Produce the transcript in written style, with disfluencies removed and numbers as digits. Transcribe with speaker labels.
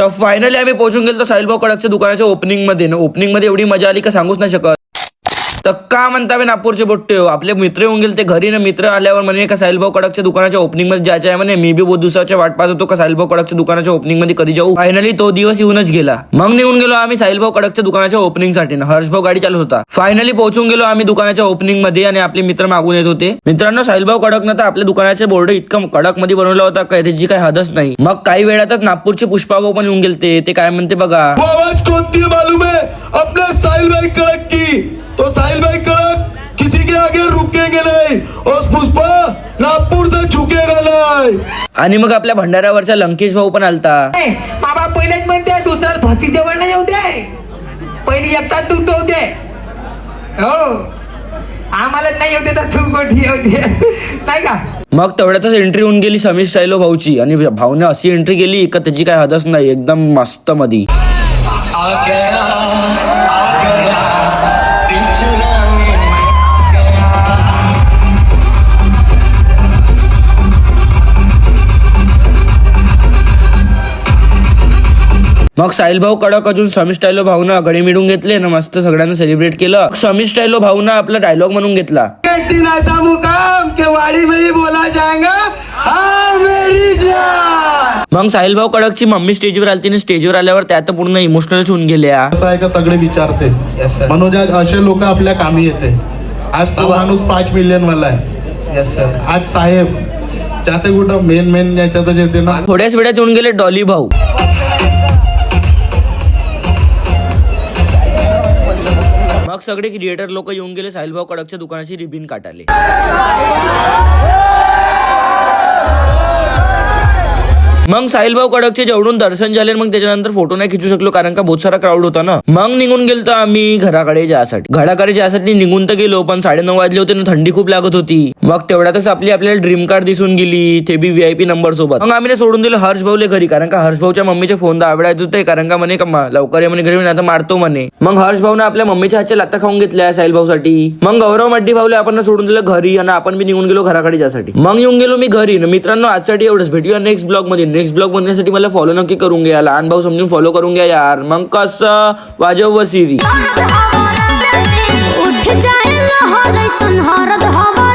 Speaker 1: तर फायनली आम्ही पोहोचून गेलो साहिलभाऊ कडकच्या दुकानाच्या ओपनिंग मध्ये एवढी मजा आली का सांगूच नाही शकत. तर का म्हणता बे नागपूरचे बोट्टे हो, आपले मित्र येऊन गेले ते घरी ना. मित्र आल्यावर म्हणे का साहिलभाऊ कडकच्या दुकानाच्या ओपनिंग मध्ये जायचं आहे म्हणे. मी बी बहुत दिवसाच्या वाट पाहत होतो का साहिलभाऊ कडकच्या दुकानाच्या ओपनिंग मध्ये कधी जाऊ. फायनली तो दिवस येऊनच गेला. मग निघून गेलो आम्ही साहिलभाऊ कडकच्या दुकानाच्या ओपनिंग साठी. हर्षभाऊ गाडी चालत होता. फायनली पोहोचून गेलो आम्ही दुकानाच्या ओपनिंग मध्ये आणि आपले मित्र मागून येत होते. मित्रांनो साहिलभाऊ कडक ना तर आपल्या दुकानाचे बोर्ड इतकं कडक मध्ये बनवला होता काय त्याची काही हदच नाही. मग काही वेळातच नागपूरचे पुष्पाभाऊ पण येऊन गेलते. ते काय म्हणते बघा.
Speaker 2: आवाज कोणती मालूम है अपने साहिलभाई कडक की. तो साहिलभाई कडक किसी के आगे रुकेंगे नहीं और पुष्पा नागपुर से झुकेगा नहीं.
Speaker 1: आणि मग आपल्या भंडाऱ्यावरच्या लंकेश भाऊ पण आलता.
Speaker 3: बाबा पहिलेच म्हणते दुसऱ्या फाशी जेवण नाही होते. पहिली एकटाच दूध होते. हो आम्हाला नाही होते तर खूप मोठी होते नाही का.
Speaker 1: मग तेवढ्यातच एंट्री होऊन गेली समीर स्टायलो भाऊची. आणि भाऊने अशी एंट्री केली का त्याची काय हदच नाही. एकदम मस्त मधी. मग साहिलभाऊ कडक अजून समीर स्टायलो भाऊना गडी मिळून घेतले ना. मस्त सगळ्यांना सेलिब्रेट केलं. समीर स्टायलो भाऊना आपला डायलॉग म्हणून घेतला.
Speaker 2: ऐसा मुकाम के वाड़ी में ही बोला जाएगा हाँ मेरी जान.
Speaker 1: मग साहिलभाऊ कडकची मम्मी स्टेजवर आली. तिने स्टेजवर आल्यावर त्या तर पूर्ण इमोशनल होऊन गेल्या.
Speaker 2: असं आहे का सगळे विचारते म्हणून असे लोक आपल्या कामी येते. आज तो माणूस 5 मिलियन वाला आहे. आज साहेब चाहते कुठं मेन याच्यातच येते ना.
Speaker 1: थोड्याच वेळात येऊन गेले डॉली भाऊ. मग सगळे क्रिएटर लोक येऊन गेले साहिलभाऊ कडकच्या दुकानाची रिबीन काटाले. मग साहिलभाऊ कडकचे जेवढून दर्शन झाले. मग त्याच्यानंतर फोटो नाही खिचू शकलो कारण का बहुत सारा क्राऊड होता ना. मग निघून गेलो आम्ही घराकडे जायसाठी निघून तर गेलो. पण 9:30 वाजले होते ना. थंडी खूप लागत होती. मग तेवढ्यातच आपल्याला ड्रीम कार दिसून गेली. ते बी VIP नंबर सोबत. मग आम्ही सोडून दिलं हर्षभाऊले घरी कारण का हर्षभाऊच्या मम्मीचे फोन दाबडायत होते. कारण का म्हणे का लवकर ये म्हणे घरी आता मारतो म्हणे. मग हर्षभाऊने आपल्या मम्मीच्या हातच्या लाता खाऊन घेतल्या साहिलभाऊसाठी. मग गौरव मड्डी भाऊले आपण सोडून दिलं घरी आणि आपण बी निघून गेलो घराकडे जायसाठी. मग येऊन गेलो मी घरी. मित्रांनो आजसाठी एवढंच. भेटूया नेक्स्ट ब्लॉग मध्ये. नेक्स्ट ब्लॉग बनण्यासाठी मला फॉलो नक्की करून घ्या. लहान भाऊ समजून फॉलो करून घ्या यार. मग कसं वाजव वसिरी.
Speaker 4: उठ जाए हरद हवा